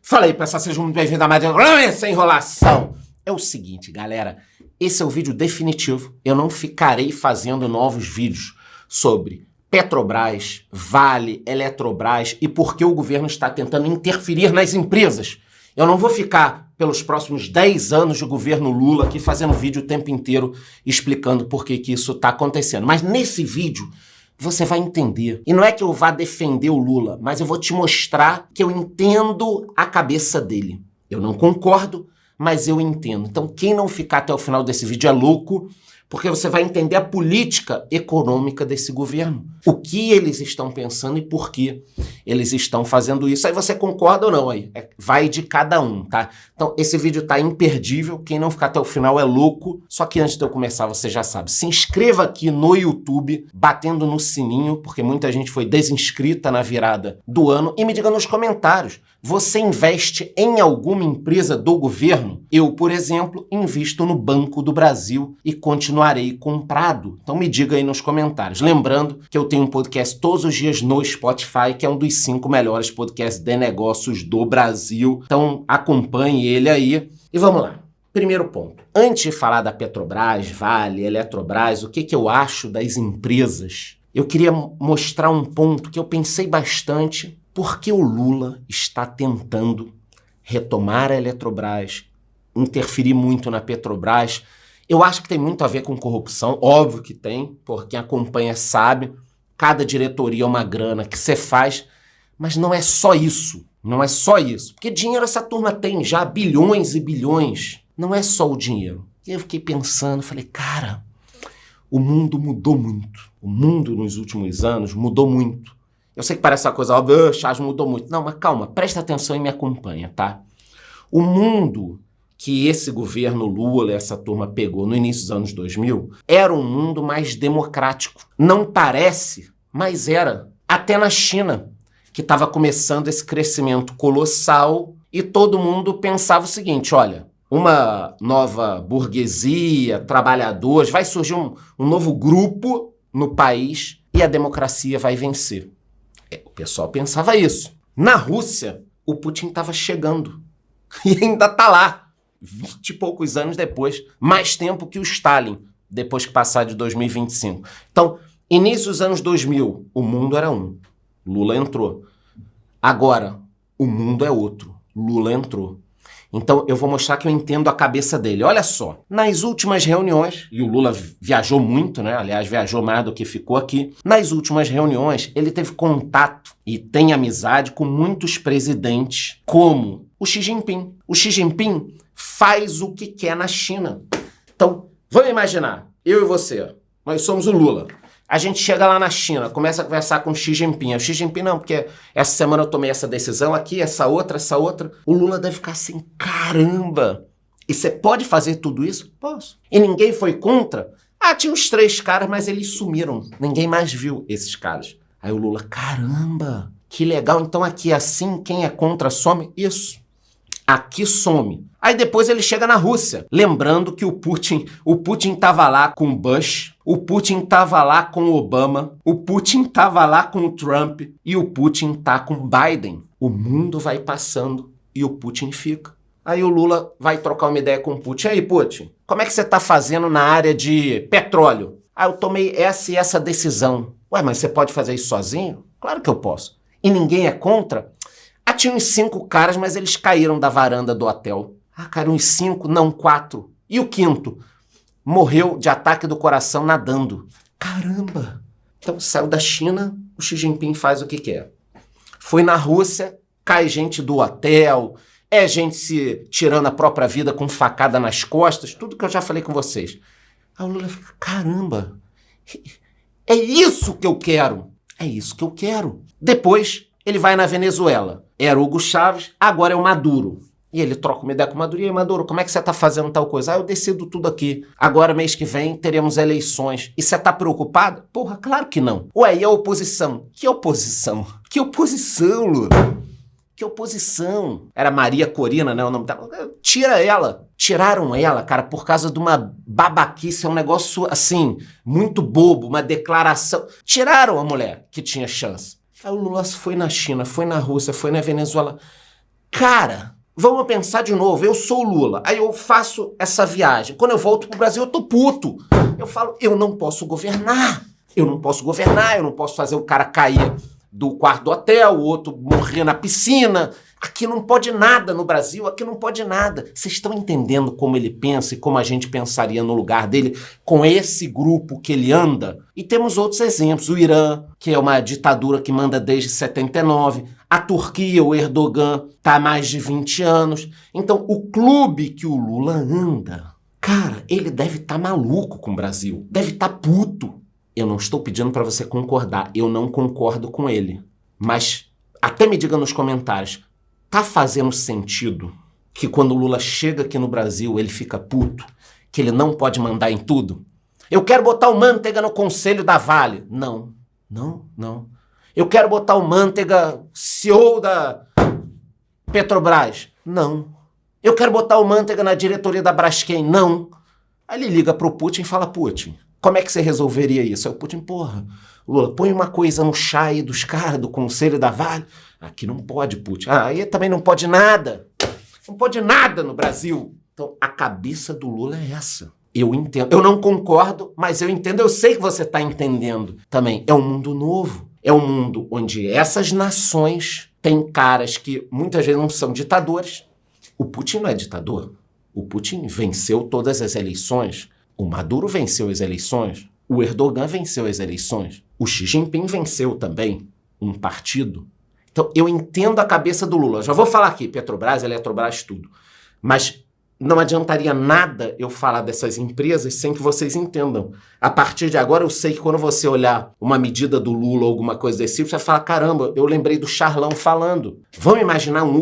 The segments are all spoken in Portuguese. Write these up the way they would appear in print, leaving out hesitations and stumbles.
Fala aí, pessoal, sejam muito bem-vindos a mais essa enrolação. É o seguinte, galera, esse é o vídeo definitivo. Eu não ficarei fazendo novos vídeos sobre Petrobras, Vale, Eletrobras e por que o governo está tentando interferir nas empresas. Eu não vou ficar pelos próximos 10 anos de governo Lula aqui fazendo vídeo o tempo inteiro explicando por que isso está acontecendo. Mas nesse vídeo você vai entender. E não é que eu vá defender o Lula, mas eu vou te mostrar que eu entendo a cabeça dele. Eu não concordo, mas eu entendo. Então quem não ficar até o final desse vídeo é louco, porque você vai entender a política econômica desse governo. O que eles estão pensando e por que eles estão fazendo isso. Aí você concorda ou não? Aí vai de cada um, tá? Então esse vídeo tá imperdível. Quem não ficar até o final é louco. Só que antes de eu começar, você já sabe. Se inscreva aqui no YouTube, batendo no sininho, porque muita gente foi desinscrita na virada do ano. E me diga nos comentários, você investe em alguma empresa do governo? Eu, por exemplo, invisto no Banco do Brasil e continuarei comprado. Então me diga aí nos comentários. Lembrando que eu tenho um podcast todos os dias no Spotify, que é um dos 5 melhores podcasts de negócios do Brasil. Então acompanhe ele aí. E vamos lá. Primeiro ponto. Antes de falar da Petrobras, Vale, Eletrobras, o que eu acho das empresas, eu queria mostrar um ponto que eu pensei bastante. Por que o Lula está tentando retomar a Eletrobras, interferir muito na Petrobras? Eu acho que tem muito a ver com corrupção, óbvio que tem, porque quem acompanha sabe, cada diretoria é uma grana que você faz, mas não é só isso, não é só isso. Porque dinheiro essa turma tem já, bilhões e bilhões, não é só o dinheiro. E eu fiquei pensando, falei, cara, o mundo mudou muito, o mundo nos últimos anos mudou muito. Eu sei que parece uma coisa óbvia, o Charles mudou muito. Não, mas calma, presta atenção e me acompanha, tá? O mundo que esse governo Lula, essa turma pegou no início dos anos 2000, era um mundo mais democrático. Não parece, mas era. Até na China, que estava começando esse crescimento colossal e todo mundo pensava o seguinte, olha, uma nova burguesia, trabalhadores, vai surgir um novo grupo no país e a democracia vai vencer. O pessoal pensava isso. Na Rússia, o Putin estava chegando. E ainda está lá. 20 e poucos anos depois. Mais tempo que o Stalin, depois que passar de 2025. Então, início dos anos 2000, o mundo era um. Lula entrou. Agora, o mundo é outro. Lula entrou. Então, eu vou mostrar que eu entendo a cabeça dele. Olha só, nas últimas reuniões, e o Lula viajou muito, né? Aliás, viajou mais do que ficou aqui. Nas últimas reuniões, ele teve contato e tem amizade com muitos presidentes, como o Xi Jinping. O Xi Jinping faz o que quer na China. Então, vamos imaginar, eu e você, nós somos o Lula. A gente chega lá na China, começa a conversar com o Xi Jinping. O Xi Jinping não, porque essa semana eu tomei essa decisão aqui, essa outra. O Lula deve ficar assim, caramba, e você pode fazer tudo isso? Posso. E ninguém foi contra? Ah, tinha uns 3 caras, mas eles sumiram. Ninguém mais viu esses caras. Aí o Lula, caramba, que legal. Então aqui é assim, quem é contra some? Isso. Aqui some. Aí depois ele chega na Rússia, lembrando que o Putin tava lá com o Bush, o Putin tava lá com o Obama, o Putin tava lá com o Trump e o Putin tá com o Biden. O mundo vai passando e o Putin fica. Aí o Lula vai trocar uma ideia com o Putin. Aí, Putin, como é que você tá fazendo na área de petróleo? Ah, eu tomei essa e essa decisão. Ué, mas você pode fazer isso sozinho? Claro que eu posso. E ninguém é contra? Ah, tinha uns 5 caras, mas eles caíram da varanda do hotel. Ah, cara, uns 5, não 4. E o 5º? Morreu de ataque do coração nadando. Caramba! Então saiu da China, o Xi Jinping faz o que quer. Foi na Rússia, cai gente do hotel, é gente se tirando a própria vida com facada nas costas, tudo que eu já falei com vocês. Aí o Lula fica, caramba, é isso que eu quero. É isso que eu quero. Depois ele vai na Venezuela. Era o Hugo Chávez, agora é o Maduro. E ele troca uma ideia com o Maduro. E aí, Maduro, como é que você tá fazendo tal coisa? Ah, eu decido tudo aqui. Agora, mês que vem, teremos eleições. E você tá preocupado? Porra, claro que não. Ué, e a oposição? Que oposição? Que oposição, Lula? Que oposição? Era Maria Corina, né, o nome dela. Tira ela. Tiraram ela, cara, por causa de uma babaquice, um negócio, assim, muito bobo, uma declaração. Tiraram a mulher que tinha chance. Aí o Lula foi na China, foi na Rússia, foi na Venezuela. Cara, vamos pensar de novo, eu sou o Lula, aí eu faço essa viagem. Quando eu volto pro Brasil, eu tô puto. Eu falo, eu não posso governar. Eu não posso fazer o cara cair do quarto do hotel, o outro morrer na piscina. Aqui não pode nada no Brasil, aqui não pode nada. Vocês estão entendendo como ele pensa e como a gente pensaria no lugar dele com esse grupo que ele anda? E temos outros exemplos. O Irã, que é uma ditadura que manda desde 79. A Turquia, o Erdogan, está há mais de 20 anos. Então, o clube que o Lula anda, cara, ele deve estar maluco com o Brasil. Deve estar puto. Eu não estou pedindo para você concordar. Eu não concordo com ele. Mas até me diga nos comentários, tá fazendo sentido que quando o Lula chega aqui no Brasil, ele fica puto? Que ele não pode mandar em tudo? Eu quero botar o Manteiga no conselho da Vale. Não. Eu quero botar o Manteiga CEO da Petrobras. Não. Eu quero botar o Manteiga na diretoria da Braskem. Não. Aí ele liga pro Putin e fala, Putin, como é que você resolveria isso? Aí o Putin, porra, Lula, põe uma coisa no chá aí dos caras do conselho da Vale. Aqui não pode, Putin. Aí também não pode nada. Não pode nada no Brasil. Então, a cabeça do Lula é essa. Eu entendo. Eu não concordo, mas eu entendo. Eu sei que você está entendendo também. É um mundo novo. É um mundo onde essas nações têm caras que muitas vezes não são ditadores. O Putin não é ditador. O Putin venceu todas as eleições. O Maduro venceu as eleições. O Erdogan venceu as eleições. O Xi Jinping venceu também um partido. Então, eu entendo a cabeça do Lula. Já vou falar aqui, Petrobras, Eletrobras, tudo. Mas não adiantaria nada eu falar dessas empresas sem que vocês entendam. A partir de agora, eu sei que quando você olhar uma medida do Lula ou alguma coisa desse tipo, você vai falar, caramba, eu lembrei do Charlão falando. Vamos imaginar um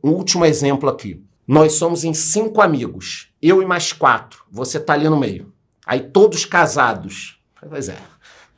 último exemplo aqui. Nós somos em 5 amigos. Eu e mais 4. Você tá ali no meio. Aí todos casados. Pois é.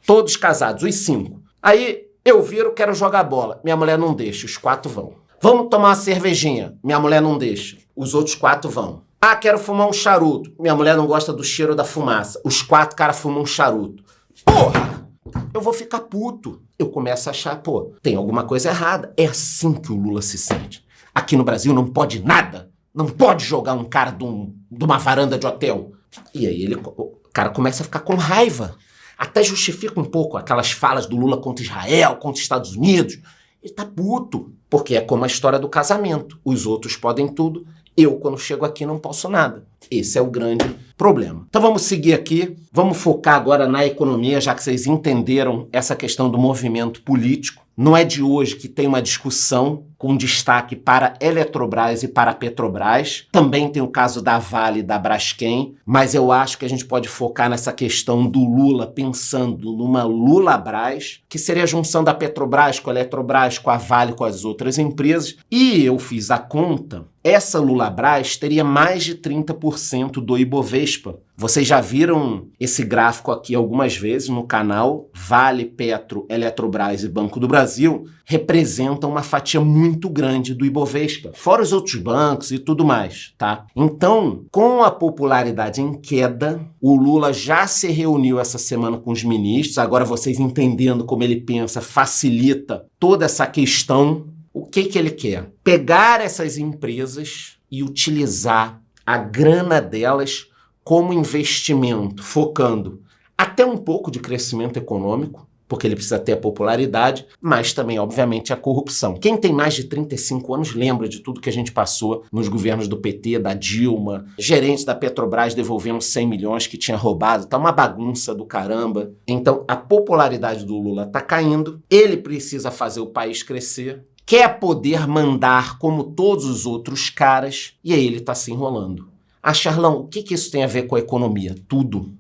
Todos casados, os 5. Aí eu viro, quero jogar bola. Minha mulher não deixa, os 4 vão. Vamos tomar uma cervejinha. Minha mulher não deixa. Os outros 4 vão. Ah, quero fumar um charuto. Minha mulher não gosta do cheiro da fumaça. Os 4 caras fumam um charuto. Porra! Eu vou ficar puto. Eu começo a achar, pô, tem alguma coisa errada. É assim que o Lula se sente. Aqui no Brasil não pode nada. Não pode jogar um cara de uma varanda de hotel. E aí o cara começa a ficar com raiva. Até justifica um pouco aquelas falas do Lula contra Israel, contra os Estados Unidos. Ele tá puto, porque é como a história do casamento. Os outros podem tudo, eu, quando chego aqui, não posso nada. Esse é o grande problema. Então vamos seguir aqui, vamos focar agora na economia, já que vocês entenderam essa questão do movimento político. Não é de hoje que tem uma discussão com destaque para Eletrobras e para Petrobras. Também tem o caso da Vale e da Braskem, mas eu acho que a gente pode focar nessa questão do Lula, pensando numa Lulabras, que seria a junção da Petrobras com a Eletrobras, com a Vale, com as outras empresas. E eu fiz a conta, essa Lulabras teria mais de 30% do Ibovespa. Vocês já viram esse gráfico aqui algumas vezes no canal. Vale, Petro, Eletrobras e Banco do Brasil representam uma fatia muito grande do Ibovespa, fora os outros bancos e tudo mais, tá? Então, com a popularidade em queda, o Lula já se reuniu essa semana com os ministros. Agora vocês entendendo como ele pensa, facilita toda essa questão. O que ele quer? Pegar essas empresas e utilizar a grana delas como investimento, focando até um pouco de crescimento econômico, porque ele precisa ter a popularidade, mas também, obviamente, a corrupção. Quem tem mais de 35 anos lembra de tudo que a gente passou nos governos do PT, da Dilma, gerente da Petrobras devolvendo 100 milhões que tinha roubado, tá uma bagunça do caramba. Então, a popularidade do Lula tá caindo, ele precisa fazer o país crescer, quer poder mandar como todos os outros caras, e aí ele tá se enrolando. Ah, Charlão, o que isso tem a ver com a economia? Tudo.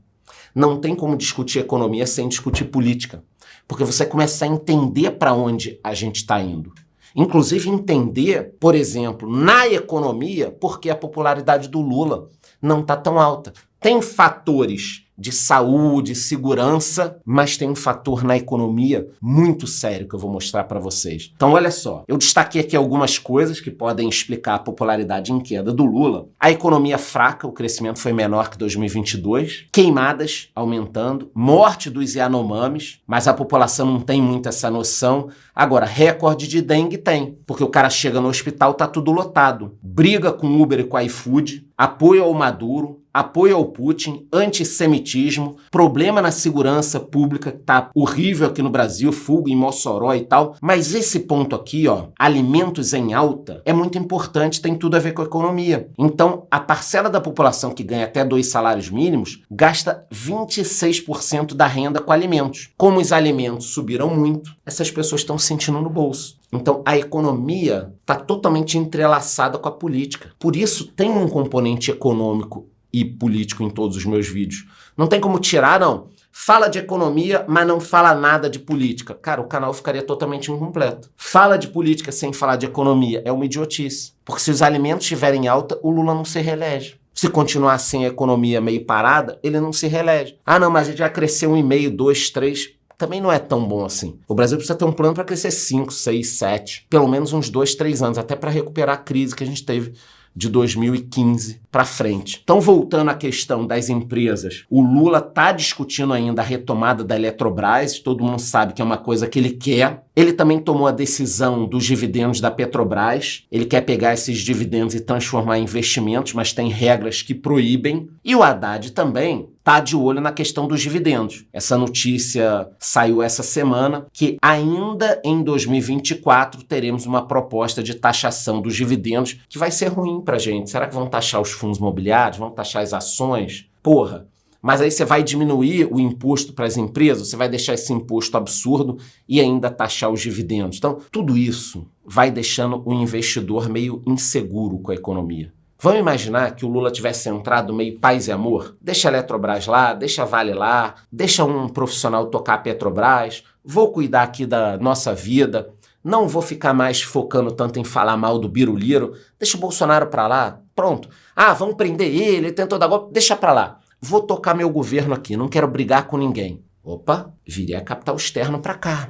Não tem como discutir economia sem discutir política. Porque você começa a entender para onde a gente está indo. Inclusive entender, por exemplo, na economia, por que a popularidade do Lula não está tão alta. Tem fatores de saúde, segurança, mas tem um fator na economia muito sério que eu vou mostrar para vocês. Então, olha só, eu destaquei aqui algumas coisas que podem explicar a popularidade em queda do Lula. A economia fraca, o crescimento foi menor que 2022, queimadas aumentando, morte dos Yanomamis, mas a população não tem muito essa noção. Agora, recorde de dengue tem, porque o cara chega no hospital, tá tudo lotado. Briga com o Uber e com o iFood, apoio ao Maduro, apoio ao Putin, antissemitismo, problema na segurança pública, que tá horrível aqui no Brasil, fuga em Mossoró e tal. Mas esse ponto aqui, ó, alimentos em alta, é muito importante, tem tudo a ver com a economia. Então, a parcela da população que ganha até 2 salários mínimos gasta 26% da renda com alimentos. Como os alimentos subiram muito, essas pessoas estão sentindo no bolso. Então, a economia está totalmente entrelaçada com a política. Por isso, tem um componente econômico e político em todos os meus vídeos. Não tem como tirar, não. Fala de economia, mas não fala nada de política. Cara, o canal ficaria totalmente incompleto. Fala de política sem falar de economia é uma idiotice. Porque se os alimentos estiverem em alta, o Lula não se reelege. Se continuar assim a economia meio parada, ele não se reelege. Ah, não, mas a gente já cresceu 1,5, 2, 3... Também não é tão bom assim. O Brasil precisa ter um plano para crescer 5, 6, 7, pelo menos uns 2, 3 anos, até para recuperar a crise que a gente teve de 2015 para frente. Então, voltando à questão das empresas, o Lula está discutindo ainda a retomada da Eletrobras, todo mundo sabe que é uma coisa que ele quer. Ele também tomou a decisão dos dividendos da Petrobras. Ele quer pegar esses dividendos e transformar em investimentos, mas tem regras que proíbem. E o Haddad também está de olho na questão dos dividendos. Essa notícia saiu essa semana, que ainda em 2024 teremos uma proposta de taxação dos dividendos, que vai ser ruim pra gente. Será que vão taxar os fundos imobiliários? Vão taxar as ações? Porra! Mas aí você vai diminuir o imposto para as empresas, você vai deixar esse imposto absurdo e ainda taxar os dividendos. Então, tudo isso vai deixando o investidor meio inseguro com a economia. Vamos imaginar que o Lula tivesse entrado meio paz e amor? Deixa a Eletrobras lá, deixa a Vale lá, deixa um profissional tocar a Petrobras, vou cuidar aqui da nossa vida, não vou ficar mais focando tanto em falar mal do Biruliro, deixa o Bolsonaro para lá, pronto. Ah, vamos prender ele tentou dar golpe, deixa para lá. Vou tocar meu governo aqui, não quero brigar com ninguém. Opa, viria capital externo para cá.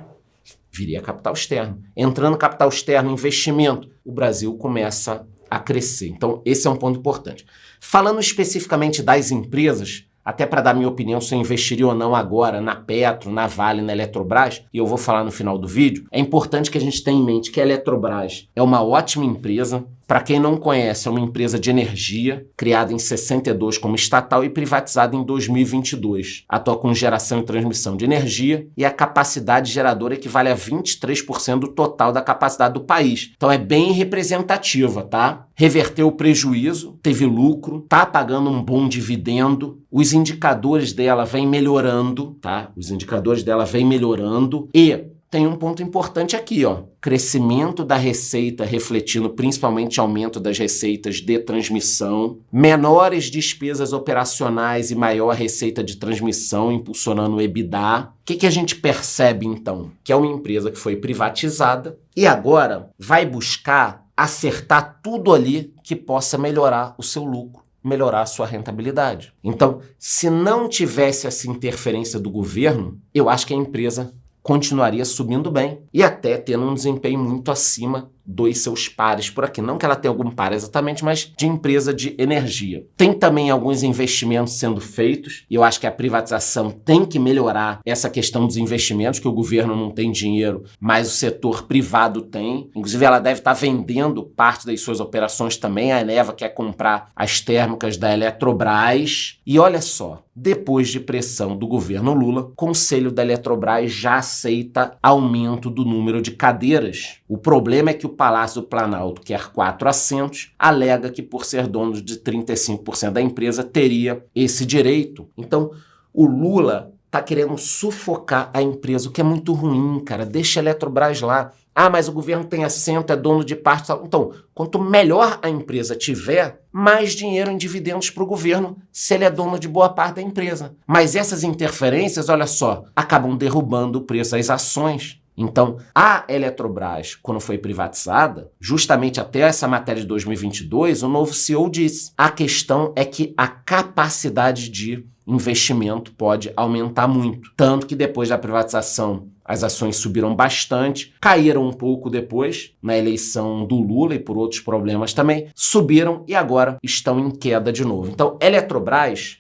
Viria capital externo. Entrando capital externo, investimento, o Brasil começa a crescer. Então, esse é um ponto importante. Falando especificamente das empresas, até para dar minha opinião se eu investiria ou não agora na Petro, na Vale, na Eletrobras, e eu vou falar no final do vídeo, é importante que a gente tenha em mente que a Eletrobras é uma ótima empresa. Para quem não conhece, é uma empresa de energia, criada em 62 como estatal e privatizada em 2022. Atua com geração e transmissão de energia e a capacidade geradora equivale a 23% do total da capacidade do país. Então é bem representativa, tá? Reverteu o prejuízo, teve lucro, tá pagando um bom dividendo, os indicadores dela vêm melhorando, tá? Os indicadores dela vêm melhorando e tem um ponto importante aqui, ó. Crescimento da receita refletindo principalmente aumento das receitas de transmissão, menores despesas operacionais e maior receita de transmissão impulsionando o EBITDA. O que a gente percebe então? Que é uma empresa que foi privatizada e agora vai buscar acertar tudo ali que possa melhorar o seu lucro, melhorar a sua rentabilidade. Então, se não tivesse essa interferência do governo, eu acho que a empresa continuaria subindo bem e até tendo um desempenho muito acima dos seus pares por aqui. Não que ela tenha algum par exatamente, mas de empresa de energia. Tem também alguns investimentos sendo feitos e eu acho que a privatização tem que melhorar essa questão dos investimentos, que o governo não tem dinheiro, mas o setor privado tem. Inclusive, ela deve estar vendendo parte das suas operações também. A Eneva quer comprar as térmicas da Eletrobras. E olha só, depois de pressão do governo Lula, o Conselho da Eletrobras já aceita aumento do número de cadeiras. O problema é que o Palácio do Planalto quer 4 assentos, alega que por ser dono de 35% da empresa teria esse direito. Então, o Lula está querendo sufocar a empresa, o que é muito ruim, cara. Deixa a Eletrobras lá. Ah, mas o governo tem assento, é dono de parte. Então, quanto melhor a empresa tiver, mais dinheiro em dividendos para o governo, se ele é dono de boa parte da empresa. Mas essas interferências, olha só, acabam derrubando o preço das ações. Então, a Eletrobras, quando foi privatizada, justamente até essa matéria de 2022, o novo CEO disse: a questão é que a capacidade de investimento pode aumentar muito. Tanto que depois da privatização, as ações subiram bastante, caíram um pouco depois, na eleição do Lula e por outros problemas também, subiram e agora estão em queda de novo. Então, Eletrobras,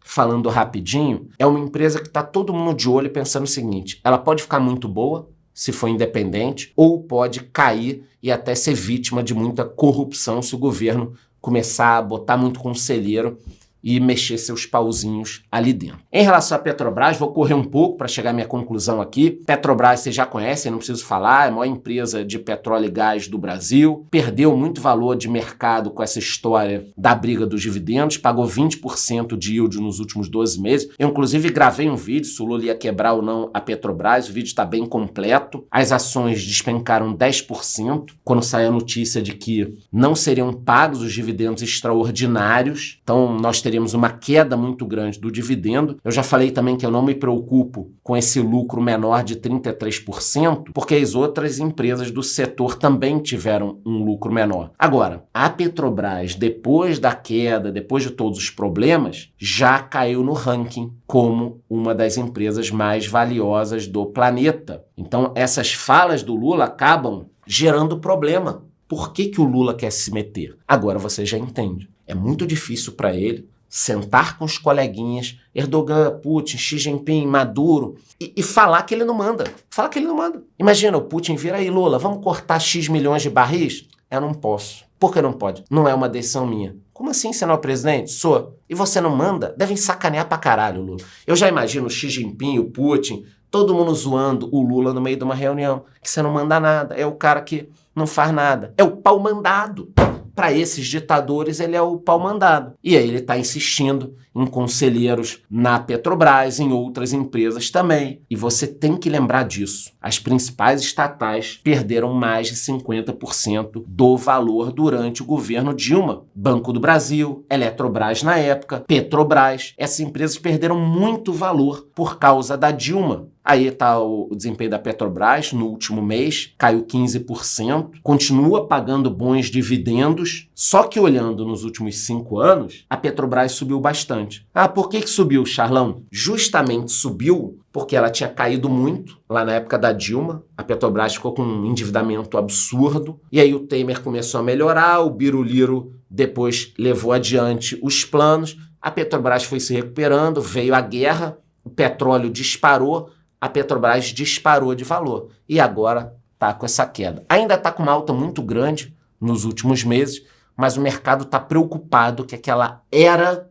falando rapidinho, é uma empresa que está todo mundo de olho pensando o seguinte: ela pode ficar muito boa se for independente, ou pode cair e até ser vítima de muita corrupção se o governo começar a botar muito conselheiro e mexer seus pauzinhos ali dentro. Em relação à Petrobras, vou correr um pouco para chegar à minha conclusão aqui. Petrobras, vocês já conhecem, não preciso falar, é a maior empresa de petróleo e gás do Brasil, perdeu muito valor de mercado com essa história da briga dos dividendos, pagou 20% de yield nos últimos 12 meses. Eu, inclusive, gravei um vídeo se o Lula ia quebrar ou não a Petrobras, o vídeo está bem completo. As ações despencaram 10% quando saiu a notícia de que não seriam pagos os dividendos extraordinários, então nós teríamos uma queda muito grande do dividendo. Eu já falei também que eu não me preocupo com esse lucro menor de 33%, porque as outras empresas do setor também tiveram um lucro menor. Agora, a Petrobras, depois da queda, depois de todos os problemas, já caiu no ranking como uma das empresas mais valiosas do planeta. Então, essas falas do Lula acabam gerando problema. Por que o Lula quer se meter? Agora você já entende. É muito difícil para ele sentar com os coleguinhas, Erdogan, Putin, Xi Jinping, Maduro, e falar que ele não manda. Falar que ele não manda. Imagina, o Putin vira aí, Lula, vamos cortar X milhões de barris? Eu não posso. Por que não pode? Não é uma decisão minha. Como assim, você não é o presidente? Sou. E você não manda? Devem sacanear pra caralho, Lula. Eu já imagino o Xi Jinping, o Putin, todo mundo zoando o Lula no meio de uma reunião, que você não manda nada, é o cara que não faz nada. É o pau mandado. Para esses ditadores, ele é o pau mandado. E aí ele está insistindo em conselheiros na Petrobras, em outras empresas também. E você tem que lembrar disso. As principais estatais perderam mais de 50% do valor durante o governo Dilma. Banco do Brasil, Eletrobras na época, Petrobras. Essas empresas perderam muito valor por causa da Dilma. Aí está o desempenho da Petrobras no último mês, caiu 15%, continua pagando bons dividendos, só que olhando nos últimos 5 anos, a Petrobras subiu bastante. Ah, por que subiu, Charlão? Justamente subiu porque ela tinha caído muito lá na época da Dilma, a Petrobras ficou com um endividamento absurdo, e aí o Temer começou a melhorar, o Biruliro depois levou adiante os planos, a Petrobras foi se recuperando, veio a guerra, o petróleo disparou, a Petrobras disparou de valor e agora está com essa queda. Ainda está com uma alta muito grande nos últimos meses, mas o mercado está preocupado que aquela era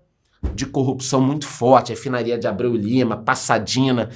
de corrupção muito forte, a refinaria de Abreu e Lima, Passadina,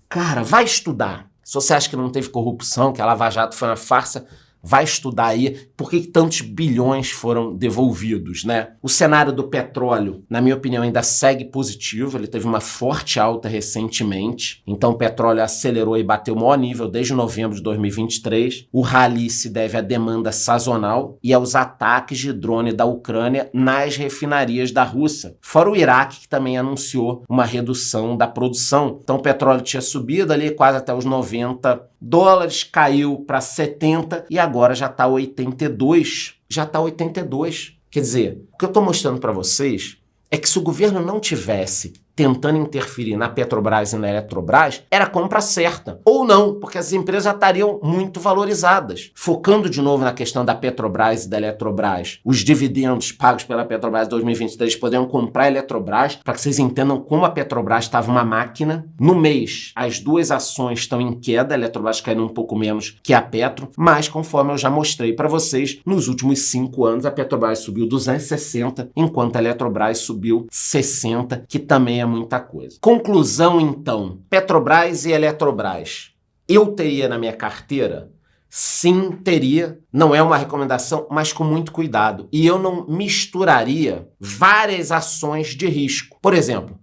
cara, vai estudar. Se você acha que não teve corrupção, que a Lava Jato foi uma farsa, vai estudar aí por que tantos bilhões foram devolvidos, né? O cenário do petróleo, na minha opinião, ainda segue positivo. Ele teve uma forte alta recentemente. Então o petróleo acelerou e bateu o maior nível desde novembro de 2023. O rally se deve à demanda sazonal e aos ataques de drone da Ucrânia nas refinarias da Rússia. Fora o Iraque, que também anunciou uma redução da produção. Então o petróleo tinha subido ali quase até os $90, caiu para 70 e agora já está 82. Já está 82. Quer dizer, o que eu estou mostrando para vocês é que se o governo não tivesse tentando interferir na Petrobras e na Eletrobras, era a compra certa. Ou não, porque as empresas já estariam muito valorizadas. Focando de novo na questão da Petrobras e da Eletrobras, os dividendos pagos pela Petrobras em 2023 poderiam comprar a Eletrobras, para que vocês entendam como a Petrobras estava uma máquina. No mês, as duas ações estão em queda, a Eletrobras caindo um pouco menos que a Petro, mas conforme eu já mostrei para vocês, nos últimos 5 anos a Petrobras subiu 260, enquanto a Eletrobras subiu 60, que também é muita coisa. Conclusão, então, Petrobras e Eletrobras. Eu teria na minha carteira? Sim, teria. Não é uma recomendação, mas com muito cuidado. E eu não misturaria várias ações de risco. Por exemplo,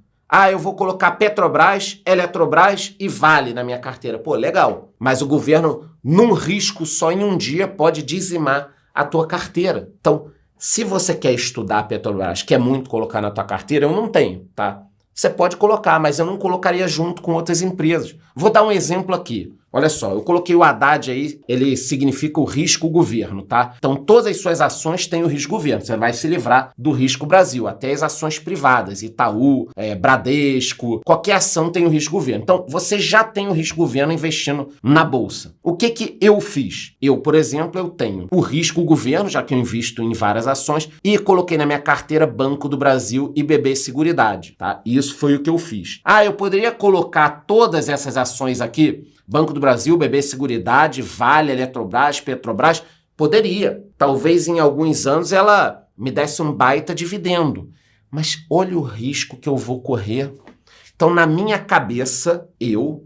eu vou colocar Petrobras, Eletrobras e Vale na minha carteira. Pô, legal. Mas o governo, num risco só em um dia, pode dizimar a tua carteira. Então, se você quer estudar a Petrobras, quer muito colocar na tua carteira, eu não tenho, tá? Você pode colocar, mas eu não colocaria junto com outras empresas. Vou dar um exemplo aqui. Olha só, eu coloquei o Haddad aí, ele significa o risco governo, tá? Então todas as suas ações têm o risco governo, você vai se livrar do risco Brasil, até as ações privadas, Itaú, Bradesco, qualquer ação tem o risco governo. Então você já tem o risco governo investindo na bolsa. O que eu fiz? Eu, por exemplo, eu tenho o risco governo, já que eu invisto em várias ações, e coloquei na minha carteira Banco do Brasil e BB Seguridade, tá? Isso foi o que eu fiz. Ah, eu poderia colocar todas essas ações aqui, Banco do Brasil, BB Seguridade, Vale, Eletrobras, Petrobras? Poderia. Talvez em alguns anos ela me desse um baita dividendo. Mas olha o risco que eu vou correr. Então, na minha cabeça,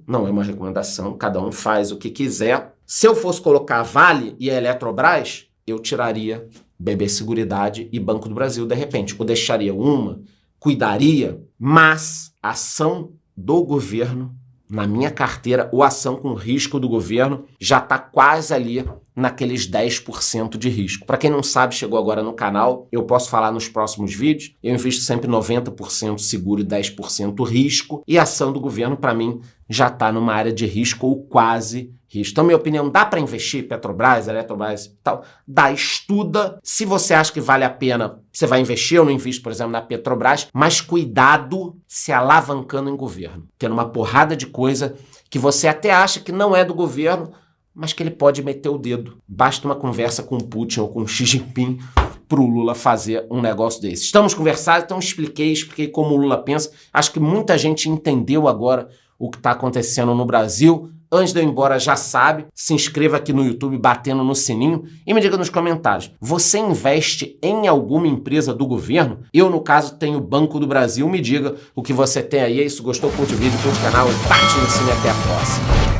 não é uma recomendação, cada um faz o que quiser. Se eu fosse colocar Vale e Eletrobras, eu tiraria BB Seguridade e Banco do Brasil de repente. Eu deixaria uma, cuidaria, mas a ação do governo na minha carteira, ou ação com risco do governo, já está quase ali naqueles 10% de risco. Para quem não sabe, chegou agora no canal, eu posso falar nos próximos vídeos, eu invisto sempre 90% seguro e 10% risco, e a ação do governo, para mim, já está numa área de risco ou quase risco. Então, minha opinião, dá para investir Petrobras, Eletrobras e tal? Dá, estuda. Se você acha que vale a pena, você vai investir. Eu não invisto, por exemplo, na Petrobras, mas cuidado se alavancando em governo. Tendo uma porrada de coisa que você até acha que não é do governo, mas que ele pode meter o dedo. Basta uma conversa com o Putin ou com o Xi Jinping para o Lula fazer um negócio desse. Estamos conversando, então expliquei como o Lula pensa. Acho que muita gente entendeu agora o que está acontecendo no Brasil. Antes de eu ir embora, já sabe, se inscreva aqui no YouTube batendo no sininho e me diga nos comentários, você investe em alguma empresa do governo? Eu, no caso, tenho o Banco do Brasil. Me diga o que você tem aí. É isso, gostou? Curte o vídeo, curte o canal e bate no sininho. Até a próxima.